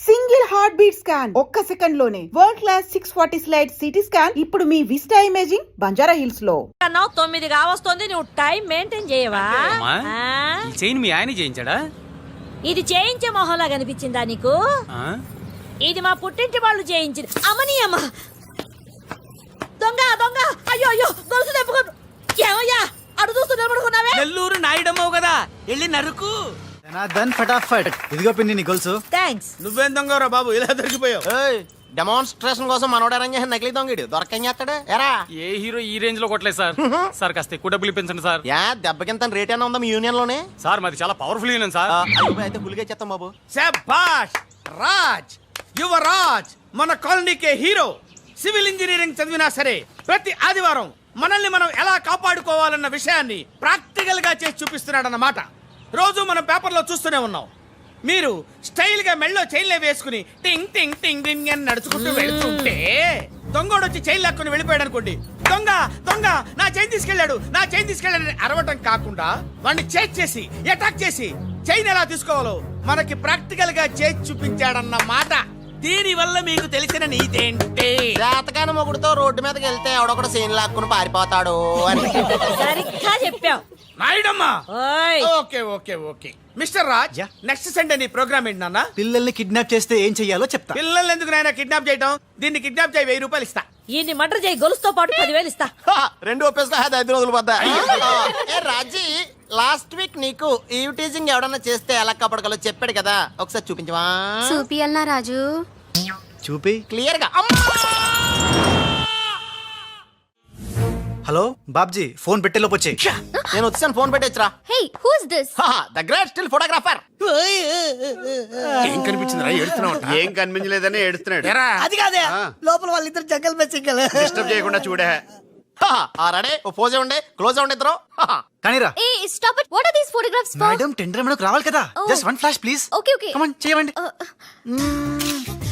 Single heart beat scan ఒక్క second లోనే world class 640 slide CT scan ఇప్పుడు మీ vista imaging Banjara hills లో. 9 కావస్తుంది, నువ్వు టైం మెయింటైన్ చేయవా? ఈ చైన్ మీ ఆయన చేయించాడా? ఇది చేయించే మొహంలా కనిపించిందా నీకు? ఇది మా పుట్టింటి వాళ్ళు చేయించింది. అమ్మని అమ్మ దొంగ దొంగ, అయ్యో అయ్యో గొలుసు తెప్పుకో. ఏమయ్యా అడు చూస్తూ నిలబడుకున్నావే? నెల్లూరు నాయుడమ్మవు కదా, వెళ్ళి నరుకు. ఫటాఫట్ ఇదిగో పిన్ని నీ గొలుసు. థ్యాంక్స్. నువ్వేం దొంగరా బాబు, ఇలా దొరికిపోయావు? డెమాన్స్ట్రేషన్ కోసం మనోడు అరేంజ్ చేసిన నకిలీ దొంగడు దొరకం చేస్తాడు. ఎరా ఏ హీరో ఈ రేంజ్ లో కొట్టలేదు సార్. సార్ కాస్త ఎక్కువ డబ్బులు ఇప్పించండి సార్. యా దెబ్బకింత రేట్ అయినా ఉందా మీ యూనియన్ లోనే? సార్ మాది చాలా పవర్ఫుల్ యూనియన్ సార్. అయితే గులిగా చేస్తాం బాబు. శభాష్ రాజ్, యువరాజ్, మన కాలనీకే హీరో. సివిల్ ఇంజనీరింగ్ చదివినా సరే ప్రతి ఆదివారం మనల్ని మనం ఎలా కాపాడుకోవాలన్న విషయాన్ని ప్రాక్టికల్ గా చేసి చూపిస్తున్నాడన్నమాట. రోజు మనం పేపర్లో చూస్తూనే ఉన్నాం. మీరు స్టైల్ గా మెళ్ళో చైన్లే వేసుకుని టింగ్ టింగ్ టింగ్ టింగ్ అని నడుచుకుంటూ వెళ్తుంటే దొంగోడు వచ్చి చైన్ లాక్కుని వెళ్ళిపోయాడు అనుకోండి. దొంగ దొంగ నా చైన్ తీసుకెళ్ళాడు, నా చైన్ తీసుకెళ్ళాడు అరవటం కాకుండా వాడిని చేజ్ చేసి అటాక్ చేసి చైన్ ఎలా తీసుకోవాలో మనకి ప్రాక్టికల్ గా చేసి చూపించాడన్న మాట. దీని వల్ల మీకు తెలిసిన నీతేంటే, జాతకాన మొగుడుతో రోడ్డు మీదకి వెళ్తే ఎవడొకడు సీన్ లాక్కుని పారిపోతాడు అని. సరిగ్గా చెప్పావు నాయుడమ్మా. ఓయ్ okay okay okay mister Raj, next Sunday నీ ప్రోగ్రామ్ ఏంటి నాన్న? పిల్లల్ని కిడ్నాప్ చేస్తే ఏం చెయ్యాలో చెప్తా. పిల్లల్ని ఎందుకు నాయన కిడ్నాప్ చేయటం? దీన్ని కిడ్నాప్ చేయి, 1000 రూపాయలు ఇస్తా. ఈయన్ని మర్డర్ చేయి, గొలుసుతో పాటు 10,000 ఇస్తా. రెండు ఒప్పేసుకో, 5 రోజులు పోద్దా. ఏ రాజీ, లాస్ట్ వీక్ నీకు ఈవ్ టీజింగ్ ఎవడన్నా చేస్తే ఎలా కాపాడగలో చెప్పాడు కదా, ఒకసారి చూపించవా? చూపియల్నా రాజు? చూపి. క్లియర్ గా. హలో బాబ్జీ, ఫోన్ పెట్టేలోపు వచ్చే. నేను వచ్చాను, ఫోన్ పెట్టేచ్చరా. Hey, who is this? The great still photographer. ఏం కనిపించిందిరా? ఏడుస్తున్నావు? ఏం కనిపించలేదని ఏడుస్తున్నాడు. అది కాదే, లోపల వాళ్ళిద్దరు జంగల్ మే సింగల్. డిస్టర్బ్ చేయకుండా చూడే. రెడీ, ఓ పోజే ఉండే, క్లోజ్ ఉండే ఇద్దరు. కానీరా ఏ stop it. What are these photographs for? Madam, tender మనకు రావాలి కదా. Just one flash please. Okay okay. Come on, చేయండి.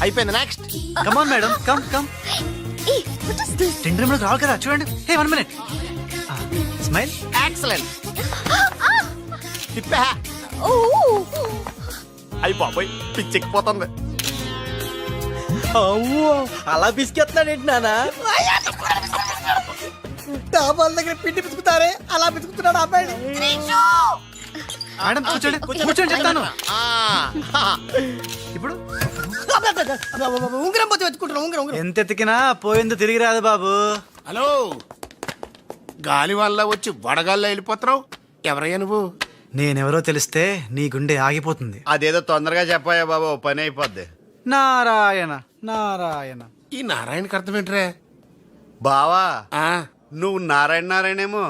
అయిపోయింది, next. Come on madam, come come. ఏ వాట్ ఇస్ దిస్? టెండర్ మనకు రావాలి కదా, చూడండి. Hey 1 minute. స్మైల్. ఎక్సలెంట్. తిప్పా. ఓ అయ్యి బాబోయ్, పిచ్చెక్కిపోతుంది. అలా బిస్కెత్తాడేంటి నాన్న? డాబాల దగ్గర పిండి పిసుకుతారే అలా పిసుకుతున్నాడు అబ్బాయి. మేడం కూర్చోండి, కూర్చోండి చెప్తాను. ఇప్పుడు ఉంగరం పోతే వెతుకుంటున్నా. ఉంగరం ఎంత ఎతికినా పోయింది తిరిగి రాదు బాబు. హలో, గాలి వల్ల వచ్చి వడగాల్లో వెళ్ళిపోతున్నావు. ఎవరయ్యా నువ్వు? నేనెవరో తెలిస్తే నీ గుండె ఆగిపోతుంది. అదేదో తొందరగా చెప్పాయా బాబు, పని అయిపోద్ది. నారాయణ నారాయణ. ఈ నారాయణకి అర్థం ఏంట్రా? బావా, నువ్వు నారాయణ నారాయణేమో.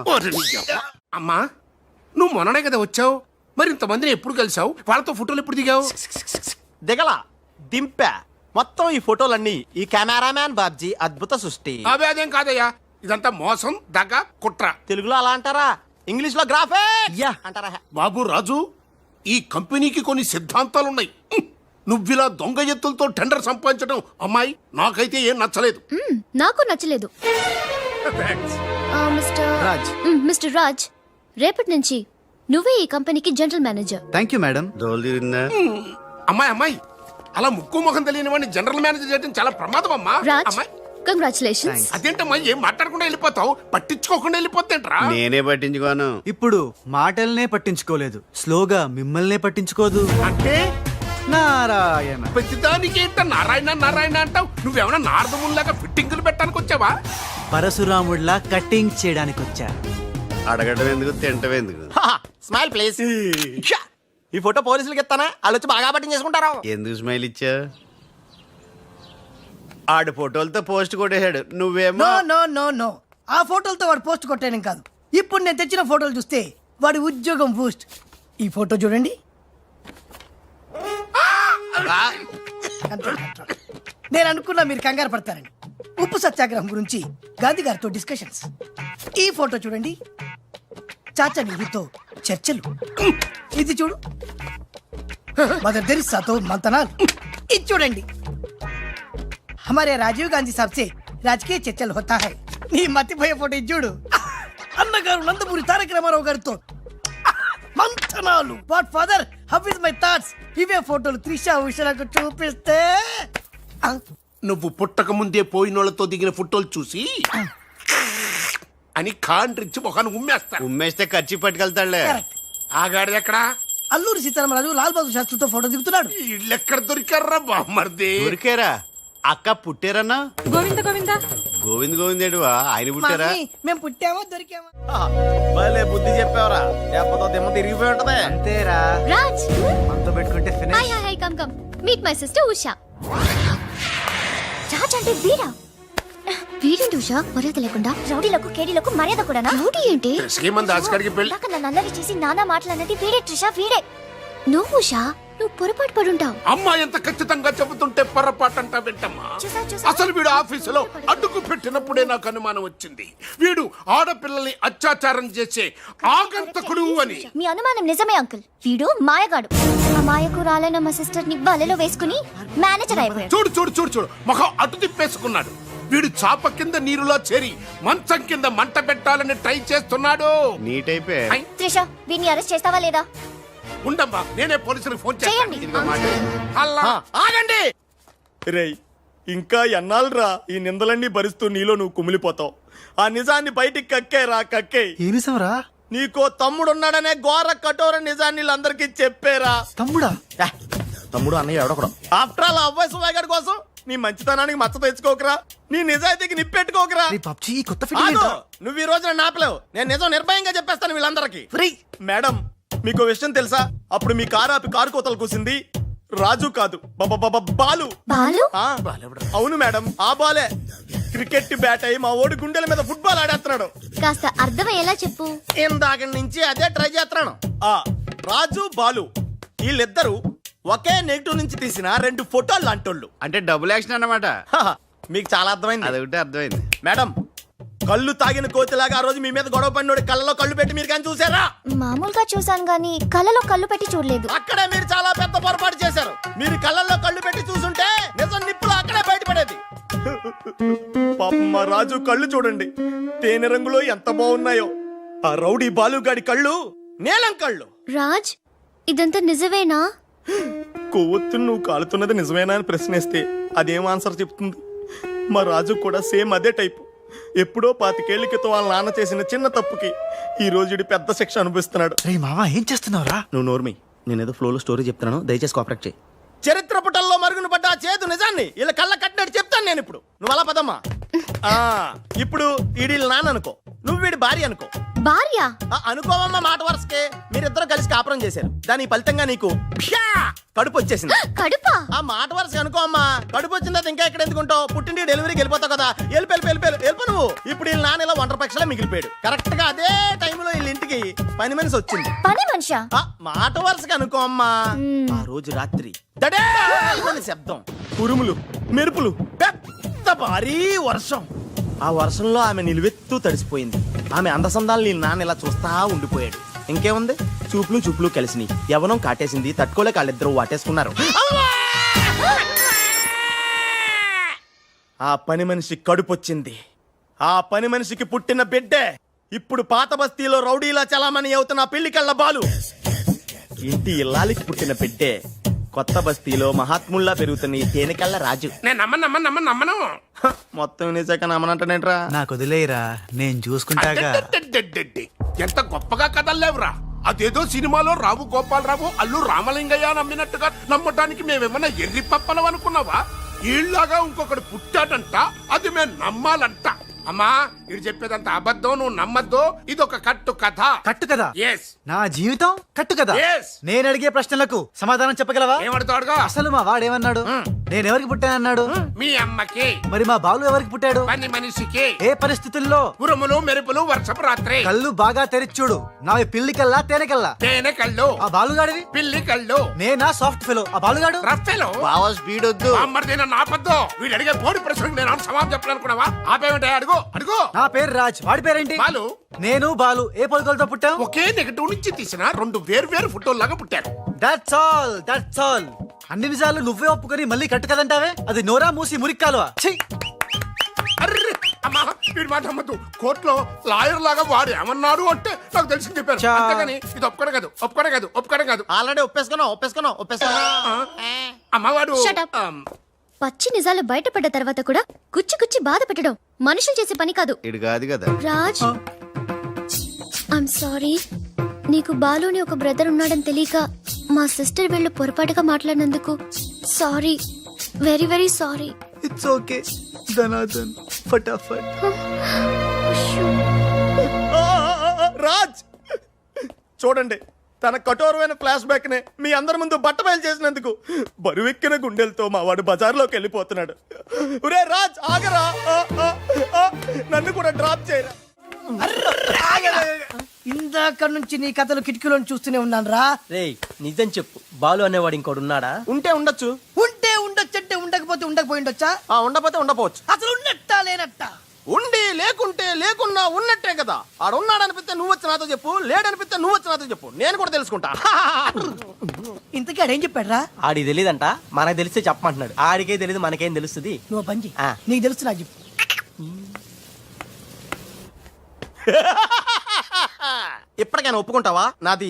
అమ్మా, నువ్వు మొన్ననే కదా వచ్చావు, మరి ఇంతమందిని ఎప్పుడు కలిసావు? వాళ్ళతో ఫోటోలు ఎప్పుడు దిగావు? దిగల, దింపా. మొత్తం ఈ ఫోటోలన్నీ ఈ కెమెరామ్యాన్ బాబ్జీ అద్భుత సృష్టి. అవే అదేం కాదయ్యా, ఇదంతా మోసం, దగ్గ, కుట్ర. తెలుగులో అలా అంటారా, ఇంగ్లీష్ లో గ్రాఫే అంటారా? బాబు రాజు, ఈ కంపెనీకి కొన్ని సిద్ధాంతాలున్నాయి. నువ్విలా దొంగ ఎత్తులతో టెండర్ సంపాదించడం అమ్మాయి నాకైతే ఏం నచ్చలేదు. నాకు నచ్చలేదు. మిస్టర్ రాజ్, రేపటి నుంచి నువ్వే ఈ కంపెనీకి general manager. Thank you madam. దోలు తీరిందా? అమ్మాయి అలా ముక్కు ముఖం తెలియని వాడిని జనరల్ మేనేజర్ చేయడం చాలా ప్రమాదం అమ్మా. రాజ్, అమ్మాయి, కంగ్రాచులేషన్స్. అదేంటమ్మా ఏం మాట్లాడకుండా వెళ్ళిపోతావు? పట్టించుకోకుండా వెళ్ళిపోతేంట్రా? నేనే పట్టించుకోను. ఇప్పుడు మాటల్నే పట్టించుకోలేదు, స్లోగా మిమ్మల్నే పట్టించుకోదు. అంటే నారాయణ. ప్రతిదానికి ఏంట నారాయణ నారాయణ అంటావు? నువ్వేమన్నా నారదముల్లాగా ఫిట్టింగులు పెట్టడానికి వచ్చావా? పరశురాముడిలా కటింగ్ చేయడానికి వచ్చా. అడగడం ఎందుకు, తింటం ఎందుకు? Smile please. ఈ ఫోటో పోలీసులకి ఇస్తానా, వాళ్ళు వచ్చి బాగా పట్టింగ్ చేసుకుంటారు. ఎందుకు స్మైల్ ఇచ్చా? ఆడు ఫోటోలతో పోస్ట్ కొట్టేశాడు, నువ్వేమో. నో నో నో నో, ఆ ఫోటోలతో వాడు పోస్ట్ కొట్టేయడం కాదు. ఇప్పుడు నేను తెచ్చిన ఫోటోలు చూస్తే వాడి ఉద్యోగం బూస్ట్. ఈ ఫోటో చూడండి. నేను అనుకున్నా మీరు కంగారు పడతారని. ఉప్పు సత్యాగ్రహం గురించి గాంధీ గారితో డిస్కషన్స్. ఈ ఫోటో చూడండి, చాచా నెహ్రూతో చర్చలు. ఇది చూడు, మదర్ తెరిసాతో మంతనాలు. ఇది చూడండి, हमारे राजीव गांधी साहब से राजकीय चर्चल होता है. నీ మతిపోయే ఫోటో ఇది చూడు, అన్నగారు నందమూరి తారక రామారావు గారితో మంతనాలు. What father how is my thoughts? ఇవే ఫోటోలు త్రిష ఉషలకు చూపిస్తే నువ్వు పుట్టక ముందే పోయినోళ్లతో దిగిన ఫోటోలు చూసి అని కాండ్రించి మొహాన్ని ఉమ్మేస్తాను. ఉమ్మేస్తే ఖర్చు పట్టుకెళ్తాడులే. ఆగాడు ఎక్కడా? అల్లూరి సీతారామరాజు లాల్ బహదూర్ శాస్త్రితో ఫోటో దిగుతున్నాడు. వీళ్ళెక్కడ దొరికారా బామ్మర్ది? ఊరికేరా అక్క పుట్టారన్నా? గోవింద గోవింద గోవింద్ గోవిందేడువా ఆయన పుట్టారా? మమ్మీ, మేము పుట్టామో దొరికామో. భలే బుద్ధి చెప్పావరా, లేకపోతే దిమ్మ తిరిగిపోయి ఉంటది. అంతేరా, రాజ్ మనతో పెట్టుకుంటే hi finish. Hi hi come come meet my sister Usha. Raj అంటే వీరా? వీరేంటి ఉషా మర్యాద లేకుండా? రౌడీలకు కేడీలకు మర్యాద కూడానా? రౌడీ ఏంటి? శ్రీమంత్ దాస్కడికి పెళ్లి. ఇందాక నన్ను అల్లరి చేసి నానా మాటలన్నది వీడే ట్రిషా, వీడే. నువ్వు ఉషా, నువ్వు పొరపాటు పడుంటావు. అమ్మా ఎంత ఖచ్చితంగా చెబుతుంటే పొరపాటంట వింటమ్మా. చూసా. అసలు వీడు ఆఫీసులో అడ్డుకు పెట్టినప్పుడే నాకు అనుమానం వచ్చింది. వీడు ఆడపిల్లల్ని అత్యాచారం చేసే ఆగంతకుడు అని. మీ అనుమానం నిజమే అంకుల్. వీడు మాయగాడు. ఆ మాయకు రాలైన మా సిస్టర్ ని బలలో వేసుకుని మేనేజర్ అయిపోయాడు. చూడు చూడు చూడు చూడు, మొహం అటు తిప్పేసుకున్నాడు. వీడు చాప కింద నీరులో చేరి మంచం కింద మంట పెట్టాలని ట్రై చేస్తున్నాడు. నీట్ అయిపోయి ఐ, త్రిష, వీడిని అరెస్ట్ చేస్తావా లేదా? ఉండమ్మా, నేనే పోలీసులకు ఫోన్ చేస్తాను. చేయండి. ఇదిగో మాట. అల్లా. ఆగండి రేయ్, ఇంకా ఎన్నాళ్ళరా ఈ నిందలన్నీ భరిస్తూ నీలో నువ్వు కుమిలిపోతావు? ఆ నిజాన్ని బయటికి కక్కేరా, కక్కే. ఏ నిజంరా? నీకో తమ్ముడున్నాడనే ఘోర కఠోర నిజాన్ని వీళ్ళందరికీ చెప్పేరా. తమ్ముడా? తమ్ముడు అన్నయ్య ఎవడకూడదు. ఆఫ్టర్ ఆల్ అవ్వాయి సువాగడ్ కోసం నీ మంచితనానికి మచ్చ తెచ్చుకోకరా, నీ నిజాయితీకి నిప్పెట్టుకోకరా. ఈ పబ్జి ఈ కొత్త ఆగు! ఫిట్టింగ్ నువ్వు ఈ రోజున నాపలేవు. నేను నిజం నిర్భయంగా చెప్పేస్తాను వీళ్ళందరికీ. ఫ్రీ. మేడం, మీకు విషయం తెలుసా? అప్పుడు మీ కారు ఆపి కారు కోతలు కూసింది రాజు కాదు, బాలు. బాలు? ఆ, అవును మేడం, ఆ బాలే క్రికెట్ బ్యాట్ అయి మా ఓడి గుండెల మీద ఫుట్బాల్ ఆడేస్తున్నాడు. కాస్త అర్థమయ్యేలా చెప్పు. ఇందాక నుంచి అదే ట్రై చేస్తున్నాను. ఆ రాజు బాలు వీళ్ళిద్దరూ ఒకే నెగిటివ్ నుంచి తీసిన రెండు ఫోటోలు లాంటోళ్ళు. అంటే డబుల్ యాక్షన్ అన్నమాట. హహ, మీకు చాలా అర్థమైంది. అదొకటి అర్థమైంది. మేడం, కళ్ళు తాగిన కోతిలాగా ఆ రోజు మీ మీద గొడవ పడినోడి కళ్ళలో కళ్ళు పెట్టి మీరు కానీ చూసారా? మామూలుగా చూసాను గానీ కళ్ళలో కళ్ళు పెట్టి చూడలేదు. అక్కడే మీరు చాలా పెద్ద పొరపాటు చేశారు. మీరు కళ్ళల్లో కళ్ళు పెట్టి చూసుంటే నిజం నిప్పులు అక్కడే బయటపడేది. పాపం మా రాజు కళ్ళు చూడండి, తేనె రంగులో ఎంత బాగున్నాయో. ఆ రౌడీ బాలుగాడి కళ్ళు నీలం కళ్ళు. రాజ్, ఇదంతా నిజమేనా? కొవ్వొత్తు నువ్వు కాలుతున్నది నిజమేనా అని ప్రశ్నిస్తే అదేం ఆన్సర్ చెప్తుంది? మా రాజు కూడా సేమ్ అదే టైపు. ఎప్పుడో 25 ఏళ్ల క్రితం వాళ్ళ నాన్న చేసిన చిన్న తప్పుకి ఈ రోజు ఈడు పెద్ద శిక్ష అనుభవిస్తున్నాడు. రే మావా, ఏం చేస్తున్నావురా? నువ్వు నోర్మి, నేనేదో ఫ్లోలో స్టోరీ చెప్తున్నాను, దయచేసి కోఆపరేట్ చేయి. చరిత్ర పుటల్లో మరుగున పడ్డ ఆ చేదు నిజాన్ని ఇలా కళ్ళ కట్టినట్టు చెప్తాను నేను ఇప్పుడు. నువ్వు అలా పదమ్మా. ఇప్పుడు ఈడి నాన్న అనుకో, నువ్వు వీడి భార్య అనుకో. భార్య? అనుకోవమ్మా, మాట వరుసకే మీరిద్దరు కలిసి కాపురం చేశారు. దాని ఫలితంగా నీకు కడుపు వచ్చేసింది. కడుపా? ఆ మాట వరుసగా అనుకో అమ్మా. కడుపు వచ్చిన తర్వాత ఇంకా ఎక్కడ ఎందుకుంటావు? పుట్టింటి డెలివరీకి వెళ్ళిపోతావు కదా. వెళ్ళిపో నువ్వు. ఇప్పుడు వీళ్ళ నాన్న ఇలా ఒంటరి పక్షలా మిగిలిపోయాడు. కరెక్ట్ గా అదే టైంలో వీళ్ళ ఇంటికి పని మనిషి వచ్చింది. పని మనిషా? మాట వరుసగా అనుకో అమ్మా. ఆ రోజు రాత్రి దడే అని శబ్దం, ఉరుములు, మెరుపులు, పెద్ద భారీ వర్షం. ఆ వర్షంలో ఆమె నిలువెత్తు తడిసిపోయింది. ఆమె అందసందాలు నీ నాన్న ఇలా చూస్తా ఉండిపోయాడు. ఇంకేముంది, చూపులు కలిసినాయి. యవనం కాటేసింది, తట్టుకోలేక వాళ్ళిద్దరూ వాటేసుకున్నారు. ఆ పని మనిషి కడుపొచ్చింది. ఆ పని మనిషికి పుట్టిన బిడ్డే ఇప్పుడు పాత బస్తీలో రౌడీలా చలామణి అవుతున్న పెళ్లికళ్ళ బాలు. ఇంటి ఇల్లాలికి పుట్టిన బిడ్డే కొత్త బస్తీలో మహాత్ముల్లా పెరుగుతున్న ఈ తేనెకళ్ళ రాజు. నేను నమ్మను. మొత్తం నిజాక నమ్మనంటేంట్రా? నాకు వదిలేయరా, నేను చూసుకుంటాగా. అడ్డడ్డడ్డడ్డడ్డి. ఎంత గొప్పగా కథలు లేవురా. అదేదో సినిమాలో రావు గోపాలరావు అల్లు రామలింగయ్య నమ్మినట్టుగా నమ్మటానికి మేమేమన్నా ఎర్రి పప్పలం అనుకున్నావా? ఈళ్ళగా ఇంకొకడు పుట్టాడంట, అది మేము నమ్మాలంట. అమ్మా, ఇది చెప్పేదంత అబద్ధం, నువ్వు నమ్మద్దు. ఇదొక కట్టు కథ. కట్టు కదా? ఎస్. నా జీవితం కట్టు కదా? Yes. నేను అడిగే ప్రశ్నలకు సమాధానం చెప్పగలవా? ఏమడతాడుగా? అసలు మా వాడేమన్నాడు? నేను ఎవరికి పుట్టానన్నాడు? మీ అమ్మకి. మరి మా బాలు ఎవరికి పుట్టాడు? పని మనిషికి. ఏ పరిస్థితుల్లో? ఉరుములు మెరుపులు వర్షపు రాత్రి. కళ్ళు బాగా తెరిచూడు. నావి పిల్లి కల్లా తేనె కల్లా? తేనె కళ్ళు. ఆ బాలుగాడివి? పిల్లి కళ్ళు. నేనా సాఫ్ట్ ఫెలో, ఆ బాలుగాడు రఫెలో. బావా స్పీడ్ వద్దు. అమ్మర్దైన నాపద్దు. వీడు అడిగే బోడి ప్రశ్నకు నేను సమాధానం చెప్పాలనుకున్నావా? ఆపేమిటే? అడుగు. నా పేరు రాజ్, వాడి పేరేంటి? బాలు. నేను బాలు ఏ పొలకలతో పుట్టాం? ఒకే నెగటివ్ నుంచి తీసిన రెండు వేరు ఫోటోల్లాగా పుట్టారు. That's all. అన్ని నిజాలు నువ్వే ఒప్పుకొని మళ్ళీ కట్టు కదంటావే? అది నోరా మూసి మురిక్కాలువా? ఛీ! అర్రే, అమ్మా వీడి మాట నమ్మద్దు. కోర్టులో లాయర్ లాగా వాడు ఏమన్నాడు అంటే నాకు తెలిసి చెప్పారు. చా. అంతేగాని ఇది ఒప్పుకోవడం కాదు. ఆల్రెడీ ఒప్పేసుకున్నా. అమ్మవాడు Shut up. పచ్చి నిజాలు బయటపడ్డ తర్వాత కూడా గుచ్చి గుచ్చి బాధ పెట్టడం మనుషులు చేసే పని కాదు. ఇడు కాదు కదా. Raj I'm sorry. నీకు బాలుని ఒక బ్రదర్ ఉన్నాడని తెలియక మా సిస్టర్ వీళ్ళు పొరపాటుగా మాట్లాడినందుకు sorry, very very sorry. It's okay ధనాధన్ ఫటాఫట్. రాజ్ చూడండి, తన కఠోరమైన ఫ్లాష్ బ్యాక్ ని మీ అందరి ముందు బట్టబయలు చేసినందుకు బరువెక్కిన గుండెలతో మా వాడు బజార్లోకి వెళ్ళిపోతున్నాడు. ఒరే రాజ్ ఆగరా, నన్ను కూడా డ్రాప్ చేయరా. ఇందాక నుంచి నీ కథలు కిటికీలో చూస్తూనే ఉన్నాను రా. రేయ్ నిజం చెప్పు, బాలు అనేవాడు ఇంకోడు ఉన్నాడా? ఉంటే ఉండొచ్చు, ఉంటే ఉండొచ్చంటే ఉండకపోతే ఉండకపోయి ఉండొచ్చా? ఉండకపోతే ఉండపోవచ్చు. అసలు ఉన్నట్టా లేనట్టా? ఉండి లేకుంటే లేకున్నా ఉన్నట్టే కదా. ఆడున్నాడనిపిస్తే నువ్వు వచ్చి నాతో చెప్పు, లేడనిపిస్తే నువ్వు వచ్చి నాతో చెప్పు, నేను కూడా తెలుసుకుంటా. ఇంతకీ ఆడేం చెప్పాడు రా? ఆడికి తెలియదంట, మనకు తెలిస్తే చెప్పమంటున్నాడు. ఆడికే తెలియదు, మనకేం తెలుస్తుంది? నువ్వు పంచి ఆ. నీకు తెలుసు నాకు చెప్పు. ఇప్పటికైనా ఒప్పుకుంటావా? నాది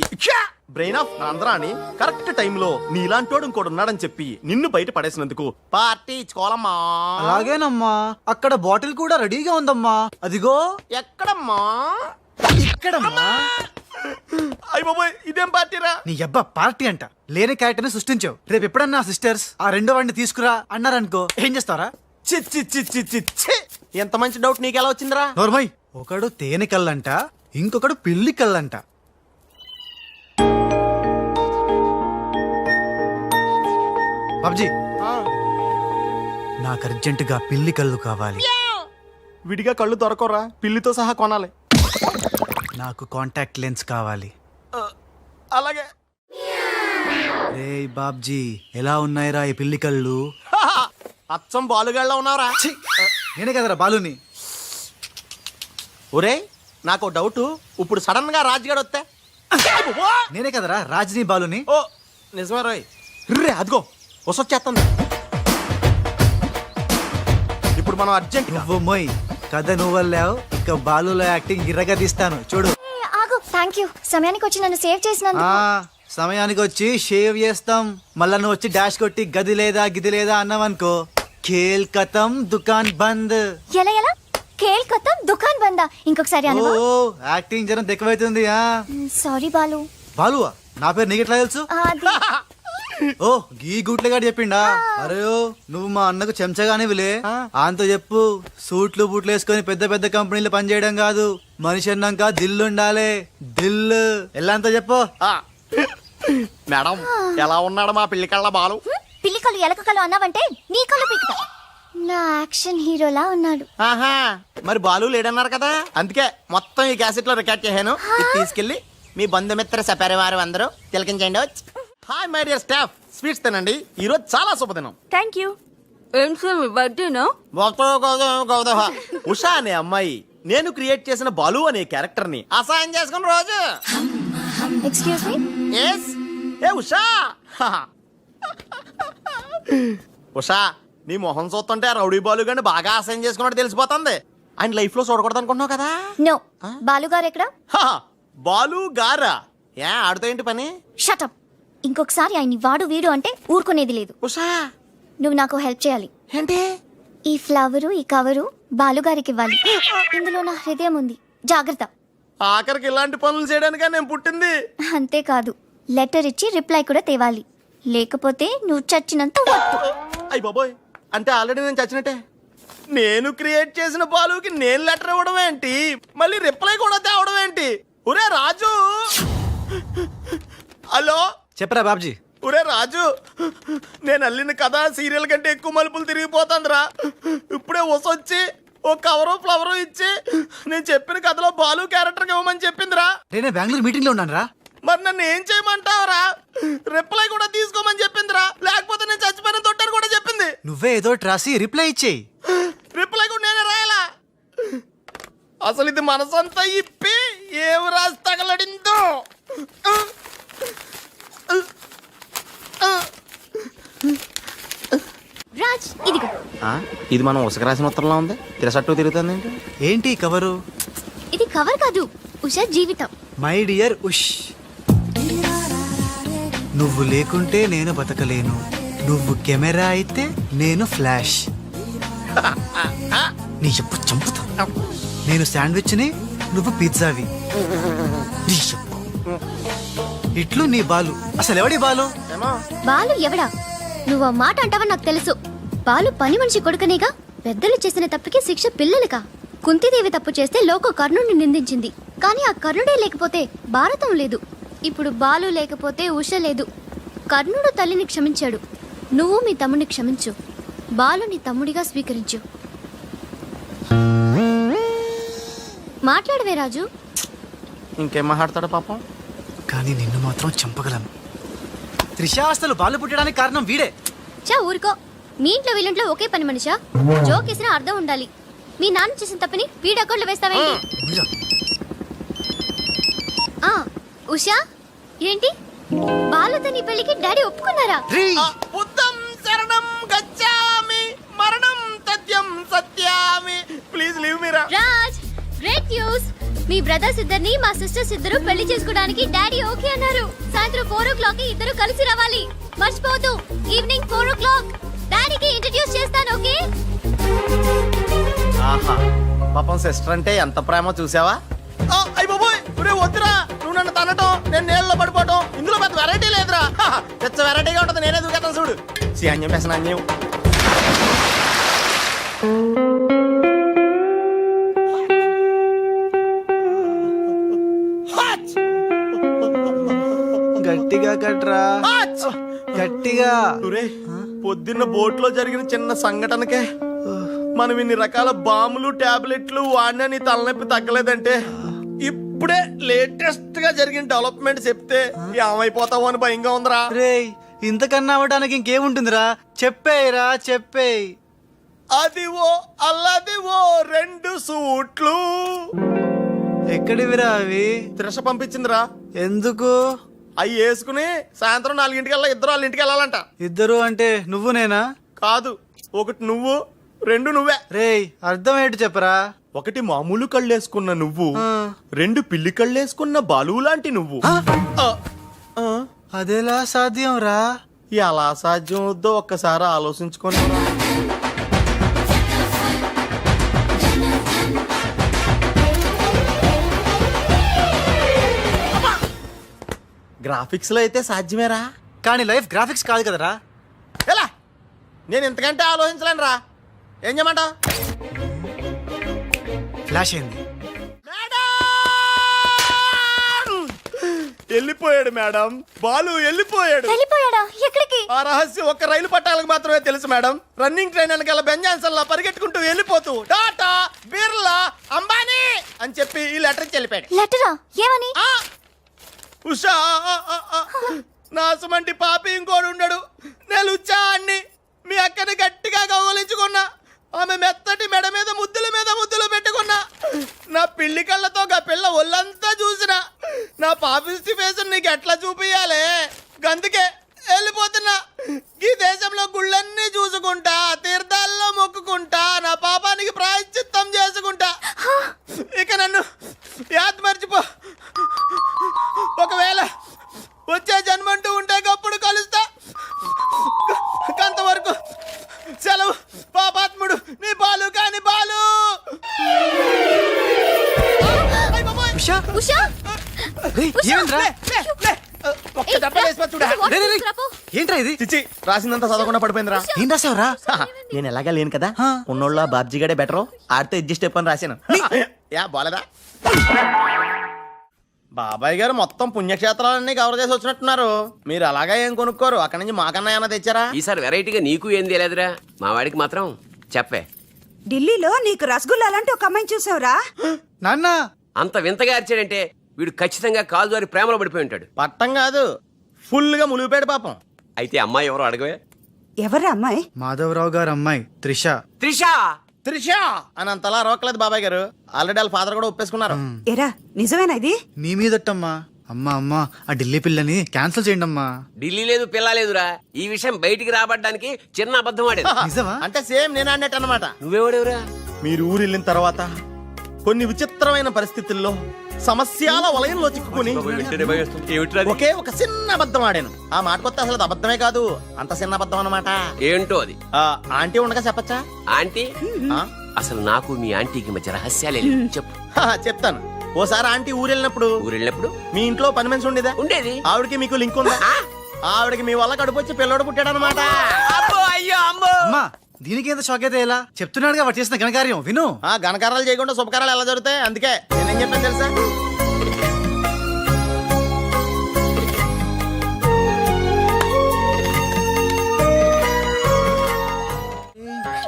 బ్రెయిన్ ఆఫ్ ఆంధ్రా అని కరెక్ట్ టైంలో నీలాంటోడు ఇంకోడు ఉన్నాడని చెప్పి నిన్ను బయట పడేసినందుకు పార్టీ ఇచ్చుకోవాలమ్మా. అలాగేనమ్మా, అక్కడ బాటిల్ కూడా రెడీగా ఉందమ్మా. అదిగో ఎక్కడమ్మా? ఇక్కడమ్మా. అయ్య బాబోయ్, ఇదేం పార్టీరా? నీ అబ్బా పార్టీ అంట. లేని క్యారెక్టర్ ని సృష్టించావు. రేపు ఎప్పుడన్నా సిస్టర్స్ ఆ రెండో వాడిని తీసుకురా అన్నారనుకో, ఏం చేస్తారా? చి చి చి చి చి చి. ఎంత మంచి డౌట్ నీకెలా వచ్చిందిరా? నోర్మయ్, ఒకడు తేనె కళ్ళంట, ఇంకొకడు పిల్లి కళ్ళంట. బాబ్జీ, నాకు అర్జెంటుగా పిల్లి కళ్ళు కావాలి. విడిగా కళ్ళు దొరకరా, పిల్లితో సహా కొనాలి. నాకు కాంటాక్ట్ లెన్స్ కావాలి. అలాగే. రే బాబ్జీ, ఎలా ఉన్నాయిరా ఈ పిల్లి కళ్ళు? అచ్చం బాలుగాళ్ళ ఉన్నారా? ఛీ, నేనే కదరా బాలుని. ఒరే నాకు డౌట్, ఇప్పుడు సడన్ గా రాజుగాడు వస్తే? నేనే కదరా రాజ్ని బాలుని. ఓ నిజమే రోయ్. రే అదిగో వసొచ్చేస్తుంది. ఇప్పుడు మనం అర్జెంట్ నువ్వు మొయ్ కథ నువ్వెళ్ళావు, ఇక బాలులో యాక్టింగ్ గిర్రగా తీస్తాను చూడు. ఆగు, థ్యాంక్ యూ. సమయానికి వచ్చి నన్ను సేవ్ చేసినందుకు. సమయానికి వచ్చి షేవ్ చేస్తాం. మళ్ళా నువ్వు వచ్చి డాష్ కొట్టి గది లేదా గిది లేదా అన్నావనుకో, ఖేల్ కతం దుకాన్ బంద్. ఎలా ఎలా? కేల్ కథం దుకాన్ బందా? ఇంకొకసారి ఓ అనవా? యాక్టింగ్ జనం ఎక్కువైతుంది. సారీ బాలు. బాలువా? నా పేరు నీకెట్లా తెలుసు? అది ఓ గీ గుట్లగాడు చెప్పిండా? అరే ఓ, నువ్వు మా అన్నకు చెంచగానే విలే. ఆయనతో చెప్పు, సూట్లు బూట్లు వేసుకొని పెద్ద పెద్ద కంపెనీలు పనిచేయడం కాదు, మనిషి అన్నాక దిల్లు ఉండాలి. దిల్లు ఎల్లంతో చెప్పు. మేడం ఎలా ఉన్నాడు మా పిల్లి కళ్ళ బాలు? పిల్లి కళ్ళు ఎలక కళ్ళు అన్నావంటే నీ కళ్ళు పీకుతా. నా యాక్షన్ హీరోలా ఉన్నాడు. ఆహా, మరి బాలు లేడన్నారు కదా, అందుకే మొత్తం ఈ క్యాసెట్ లో రికార్డ్ చేశాను. ఇది తీసుకెళ్లి మీ బంధుమిత్ర సపరివారు అందరూ తిలకించండి. Hi my dear staff, sweets తినండి. ఈ రోజు చాలా శుభదినం. Thank you. ఏం సార్ మీ బర్త్డేనా? ఉషా అనే అమ్మాయి నేను క్రియేట్ చేసిన బాలు అనే క్యారెక్టర్ ని అసహాయం చేసుకున్న రోజు. Excuse me. ఎస్. ఏ ఉషా, ఉషా నీ మొహం చూస్తుంటే రౌడీ బాలు గాని బాగా అసహాయం చేసుకున్నట్టు తెలిసిపోతుంది. ఆయన లైఫ్ లో చూడకూడదు అనుకుంటున్నావు కదా? నో. బాలు గారు ఎక్కడ? బాలు గారా? ఏ ఆడుతో ఏంటి పని? షటప్. ఇంకొకసారి ఆయన్ని వాడు వీడు అంటే ఊరుకునేది లేదు. ఉషా నువ్వు నాకు హెల్ప్ చేయాలి. ఏంటి? ఈ ఫ్లవరు ఈ కవరు బాలుగారికి ఇవ్వాలి. ఇందులో నా హృదయం ఉంది, జాగ్రత్త. ఆఖరికి ఇలాంటి పనులు చేయడానికే నేను పుట్టింది. అంతేకాదు, లెటర్ ఇచ్చి రిప్లై కూడా తేవాలి, లేకపోతే నువ్వు చచ్చినంత వట్టు. అయ్య బాబోయ్, అంటే ఆల్రెడీ నేను చచ్చినట్టే. నేను క్రియేట్ చేసిన బాలుకి నేను లెటర్ ఇవ్వడం ఏంటి, మళ్ళీ రిప్లై కూడా తేవడం ఏంటి? ఒరే రాజు, హలో చెప్పరా బాబ్జీ. ఒరే రాజు, నేను అల్లిన కథ సీరియల్ కంటే ఎక్కువ మలుపులు తిరిగిపోతుందిరా. ఇప్పుడే వసొచ్చి ఓ కవరు ఫ్లవరు ఇచ్చి నేను చెప్పిన కథలో బాలు క్యారెక్టర్ ఇవ్వమని చెప్పిందిరా. నేనే బెంగళూరు మీటింగ్ లో ఉన్నాను రా. మరి నన్ను ఏం చేయమంటావరా? రిప్లై కూడా తీసుకోమని చెప్పిందిరా, లేకపోతే నేను చచ్చిపోయిన తొట్టని కూడా చెప్పింది. నువ్వే ఏదో రాసి రిప్లై ఇచ్చేయి. రిప్లై కూడా నేనే రాయాలా? అసలు ఇది మనసంతా ఇప్పి ఏం రాసి తగలడిందో. రాజ్ ఇదిగో. ఆ, ఇది మనం ఉసక రాసిన ఉత్తరంలో ఉంది. తిరసట్టు తిరుగుతుంది ఏంటి ఈ కవరు? ఇది కవర్ కాదు, ఉషా జీవితం. మై డియర్ ఉష్, నువ్వు లేకుంటే నేను బతకలేను. నువ్వు కెమెరా అయితే నేను ఫ్లాష్. నీ చెప్పు చంపుతా. నేను శాండ్విచ్ని, నువ్వు పిజ్జావి. నీ చెప్పు ఇట్లు నీ బాలు. అసలు ఎవడి బాలు? బాలు ఎవడా? నువ్వు ఆ మాట అంటావని నాకు తెలుసు. బాలు పని మనిషి కొడుకనేగా. పెద్దలు చేసిన తప్పుకి శిక్ష పిల్లలకా? కుంతీదేవి తప్పు చేస్తే లోకం కర్ణుడిని నిందించింది. కానీ ఆ కర్ణుడే లేకపోతే భారతం లేదు. ఇప్పుడు బాలు లేకపోతే ఉష లేదు. కర్ణుడు తల్లిని క్షమించాడు. నువ్వు మీ తమ్ముడిని క్షమించు. బాలుని తమ్ముడిగా స్వీకరించు. మాట్లాడవే రాజు. ఇంకేం మాట్లాడతాడు పాపం. కానీ నిన్ను మాత్రం చంపగలను. త్రిష అసలు బాలు పుట్టడానికి కారణం వీడే. చా ఊరుకో. మీ ఇంట్లో వీళ్ళంట్లో ఒకే పని మనిషా? జోక్ వేసిన అర్థం ఉండాలి. మీ నాన్న చేసిన తప్పని వీడి అకౌంట్లో వేస్తావేంటి? ఆ, ఉషా ఏంటి బాలుతో నీ పెళ్లికి డాడీ ఒప్పుకున్నారా? బుద్ధం శరణం గచ్చామి, మరణం తథ్యం సత్యామి. ప్లీజ్ లీవ్ మీ రా. Raj, great news. మీ బ్రదర్స్ ఇద్దరిని మా సిస్టర్స్ ఇద్దరు పెళ్లి చేసుకోవడానికి డాడీ ఓకే అన్నారు. సాయంత్రం 4 o'clock కి ఇద్దరు కలిసి రావాలి. మర్చిపోవద్దు. ఈవినింగ్ 4 o'clock డాడీకి ఇంట్రడ్యూస్ చేస్తాను. ఓకే? ఆహా, పాపం సిస్టర్ అంటే ఎంత ప్రేమో చూసావా? అయ్య బాబోయ్, ఒరే వద్దురా. నువ్వు నన్ను తనటం, నేను నీళ్ళలో పడిపోవటం, ఇందులో పెద్ద వెరైటీ లేదురా. పెద్ద వెరైటీగా ఉంటుంది. నేనే దూకేతాను చూడు. అన్యం పేసిన అన్యం. గట్టిగా కట్రా, గట్టిగా. పొద్దున్న బోట్లో జరిగిన చిన్న సంఘటనకే మనం ఇన్ని రకాల బాంబులు టాబ్లెట్లు వాడినా నీ తలనొప్పి తగ్గలేదంటే ఇప్పుడే లేటెస్ట్ గా జరిగిన డెవలప్మెంట్ చెప్తే ఏమైపోతావో అని భయంగా ఉందిరా. రేయ్, ఇంతకన్నా అవ్వడానికి ఇంకేముంటుందిరా? చెప్పేయరా, చెప్పేయ్. అదివో అల్లదివో 2 సూట్లు. ఎక్కడివిరా అవి? త్రిష పంపించిందిరా. ఎందుకు? అవి వేసుకుని సాయంత్రం 4 ఇద్దరు వాళ్ళ ఇంటికి వెళ్ళాలంట. ఇద్దరు అంటే నువ్వు నేనా? కాదు, 1 నువ్వు, 2 నువ్వే. రేయ్, అర్థం ఏంటి చెప్పరా? 1 మామూలు కళ్ళేసుకున్న నువ్వు, 2 పిల్లి కళ్ళేసుకున్న బాలు లాంటి నువ్వు. అదెలా సాధ్యం రా? ఎలా సాధ్యం వద్దో ఒక్కసారి ఆలోచించుకొని. గ్రాఫిక్స్ లో అయితే సాధ్యమేరా, కానీ లైఫ్ గ్రాఫిక్స్ కాదు కదరా. ఎలా? నేను ఇంతకంటే ఆలోచించలేను రా. ఏం చేయమంటావు? ఫ్లాష్ అయింది. వెళ్ళిపోయాడు మేడం. బాలు వెళ్ళిపోయాడు. వెళ్ళిపోయాడా? ఎక్కడికి? ఆ రహస్యం ఒక్క రైలు పట్టాలకు మాత్రమే తెలుసు మేడం. రన్నింగ్ ట్రైన్ వెనకాల బెంజాన్సన్ లా పరిగెట్టుకుంటూ వెళ్ళిపోతూ టాటా, బిర్లా, అంబానీ అని చెప్పి ఈ లెటర్ వెళ్ళిపోయాడు. లెటరా? ఏమని? ఉషా, నాసుమంటి పాపి ఇంకోడు ఉండడు. నేను ఉచ్చాన్ని మీ అక్కని గట్టిగా కౌగలించుకున్నా. ఆమె మెత్తటి మెడ మీద ముద్దులు పెట్టుకున్నా. నా పిల్లి కళ్ళతో గా పిల్ల ఒళ్ళంతా చూసిన. నా పాపిస్టి ఫేస్ నీకు ఎట్లా చూపియాలే? గందుకే వెళ్ళిపోతున్నా. ఈ దేశంలో గుళ్ళన్నీ చూసుకుంటా, తీర్థాల్లో మొక్కుకుంటా, నా పాపానికి ప్రాయశ్చిత్తం చేసుకుంటా. ఇక నన్ను యాద్ మర్చిపో. ఒకవేళ వచ్చే జన్మంటూ ఉంటే అప్పుడు కలుస్తా. అంతవరకు సెలవు. పాపాత్ముడు నీ బాలు కాని బాలు. ఉషా, ఉషా, రేయ్, ఏమైందిరా? ఒక్క దెబ్బ వేసిపోయి చూడు. రేయ్, రేయ్, ఏంట్రా ఇది? చిచ్చి, రాసిందంతా చదవకుండా పడిపోయిందిరా. ఏం రాసావురా? నేను ఎలాగా లేను కదా, ఉన్నోళ్ళ బాబ్జీగాడే బెటరు, ఆడితే అడ్జస్ట్ అయిపోయి రాశాను. యా బాలేదా? బాబాయ్ గారు మొత్తం పుణ్యక్షేత్రాలన్నీ కవర్ చేసి వచ్చినట్టున్నారు. మీరు అలాగా ఏం కొనుక్కోరు? అక్కడి నుంచి మాకన్నా ఏమైనా తెచ్చారా? ఈసారి వెరైటీగా నీకు ఏం తెలియదురా, మా వాడికి మాత్రం చెప్పే. ఢిల్లీలో నీకు రసగుల్లా లాంటి ఒక అమ్మాయిని చూసావురా? నాన్న, అంత వింతగా అరిచాడంటే వీడు ఖచ్చితంగా కాలు జారి ప్రేమలో పడిపోయి ఉంటాడు. పట్టం కాదు, ఫుల్ గా ములిగిపోయాడు పాపం. అయితే అమ్మాయి ఎవరో అడగవే. ఎవరా అమ్మాయి? మాధవరావు గారు అమ్మాయి త్రిష. త్రిష త్రిష అని అంతలా రోకలేదు బాబాయ్ గారు. ఆల్రెడీ వాళ్ళ ఫాదర్ కూడా ఒప్పేసుకున్నారు. ఎరా, నిజమేనా ఇది? నీ మీదట్టమ్మా. అమ్మా అమ్మా ఆ ఢిల్లీ పిల్లని క్యాన్సిల్ చేయండి అమ్మా. ఢిల్లీ లేదు పిల్ల లేదురా. ఈ విషయం బయటికి రాబడ్డానికి చిన్న అబద్ధం ఆడేది. నిజమా? అంటే సేమ్ నేను అన్నట్టు అనమాట. నువ్వెవడెవరా? మీరు ఊరు వెళ్ళిన తర్వాత కొన్ని విచిత్రమైన పరిస్థితుల్లో సమస్యల వలయంలో చిక్కుకుని ఒకే ఒక చిన్న అబద్ధం ఆడాను. ఆ మాట కొత్త అసలు అది అబద్ధమే కాదు, అంత చిన్న అబద్ధం అన్నమాట. ఏంటో అది? ఆంటీ ఉండగా చెప్పచ్చా? ఆంటీ? అసలు నాకు మీ ఆంటీకి మధ్య రహస్యాలే చెప్పు. చెప్తాను. ఓసారి ఆంటీ ఊరెళ్ళినప్పుడు మీ ఇంట్లో పని మనిషి ఉండేదా? ఉండేది. ఆవిడకి మీకు లింక్ ఉందా? ఆవిడకి మీ వల్ల కడుపు వచ్చి పిల్లడు పుట్టాడు అనమాట. అయ్యో అమ్మో. అమ్మా దీనికి ఎంత షాక్ అయితే ఎలా? చెప్తున్నాడుగా వాడు చేసిన ఘనకార్యం విను. ఘనకారాలు చేయకుండా శుభకారాలు ఎలా జరుగుతాయి? అందుకే నేనేం చెప్పాను తెలుసా?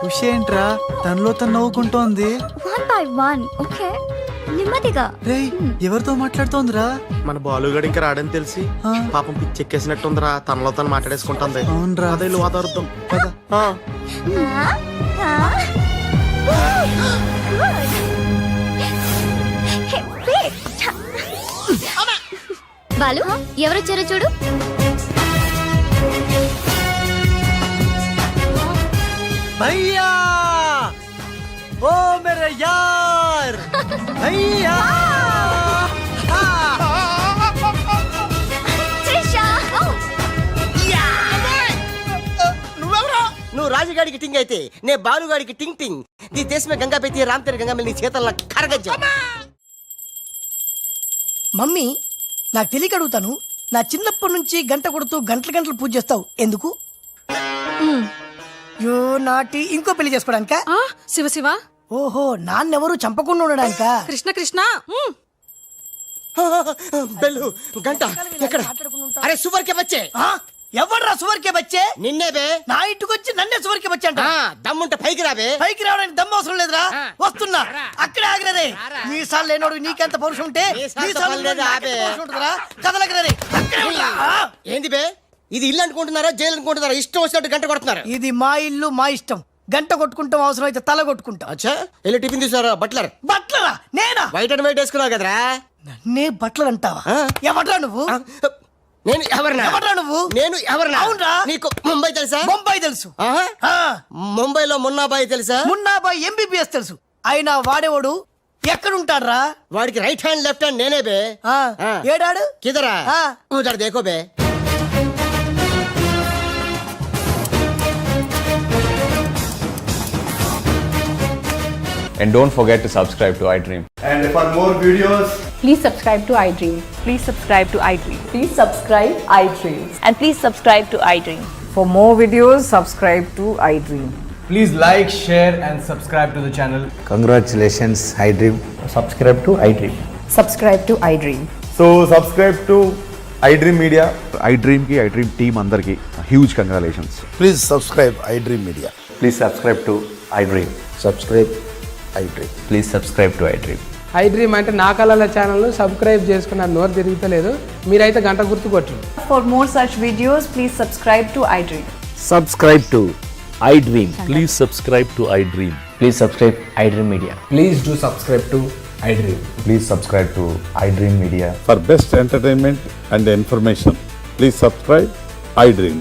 ఖుషి ఏంట్రా తనలో తను నవ్వుకుంటోంది. 1 by 1, ఓకే? నెమ్మదిగా. రేయ్ ఎవరితో మాట్లాడుతోందిరా? మన బాలుగాడు ఇంకా రాడని తెలిసి పాపం పిచ్చెక్కేసినట్టుందిరా. తనలో తను మాట్లాడేసుకుంటుంది. అవునరా. అదే వాతావరణం. బాలు ఎవరొచ్చారో చూడు. భయ్యా ఓ మేరే యార్ భయ్యా. నువ్వు రాజుగాడికి టింగ్ అయితే నే బాలుగాడికి టింగ్ టింగ్. నీ దేశమే గంగా పెట్టి రామ్ తెర గంగా నీ చేతల్లో కరగజ్జా. మమ్మీ నాకు తెలియక అడుగుతాను, నా చిన్నప్పటి నుంచి గంట కొడుతూ గంటలు గంటలు పూజ చేస్తావు ఎందుకు? యో నాటి ఇంకో పెళ్లి చేసుకోవడానిక? శివ శివ. ఓహో నాన్నెవరు చంపకుండా ఉండడానిక? కృష్ణ కృష్ణ. బెల్లు గంట ఎక్కడ? అరే సువర్కే బచ్చే. ఎవడ్రా సువర్కే బచ్చే? నిన్నే బే. నా ఇంటికి వచ్చి నన్నే సువర్కే బచ్చే అంట. దమ్ముంటే పైకి రాబే. పైకి రావడానికి దమ్ము అవసరం లేదురా, వస్తున్నా. అక్కడే ఆగిరదే. మీసాలు లేనోడు నీకెంత పౌరుషం ఉంటే కదలగరే. ఏంది బే? ఇది ఇల్లు అనుకుంటున్నారా జైలు అనుకుంటున్నారా? ఇష్టం వచ్చినట్టు గంట కొడుతున్నారు. ఇది మా ఇల్లు మా ఇష్టం. గంట కొట్టుకుంటాం, అవసరం అయితే తల కొట్టుకుంటాం. అచ్చా వెళ్ళి టిఫిన్ తీసారా? బట్లర్. బట్లరా? నేనా? వైట్ అండ్ వైట్ వేసుకున్నావు కదరా. నన్నే బట్లర్ అంటావా? ఎవడ్రా నువ్వు? నేను ఎవరినా? ఎవడ్రా నువ్వు? నేను ఎవరినా? అవునరా? నీకు ముంబై తెలుసా? ముంబై తెలుసు. ముంబైలో మున్నాబాయి తెలుసా? మున్నాబాయి ఎంబీబీఎస్ తెలుసు. అయినా వాడేవాడు ఎక్కడుంటాడ్రా? వాడికి రైట్ హ్యాండ్ లెఫ్ట్ హ్యాండ్ నేనే బే. ఏడాడు కిదరా ఉదర దేకో బే. And don't forget to subscribe to iDream. And for more videos, Please subscribe to iDream. Please subscribe to iDream. Please subscribe iDream. And please subscribe to iDream. For more videos, subscribe to iDream. please like, share and subscribe to the channel. Congratulations iDream. Subscribe to iDream. Subscribe to iDream. So subscribe to iDream Media. iDream కి iDream team అందరికి huge congratulations. Please subscribe iDream media. Please subscribe to iDream. Subscribe iDream. Please subscribe to iDream. iDream అంటే నా కళల channel subscribe చేసుకున్న నోరు తిరుగుతలేదు. మీరైతే గంట గుర్తు కొట్టండి. For more such videos, please subscribe to iDream. Subscribe to iDream. Please subscribe to iDream. Please subscribe iDream Media. Please do subscribe to iDream. Please subscribe to iDream Media. For best entertainment and information please subscribe iDream.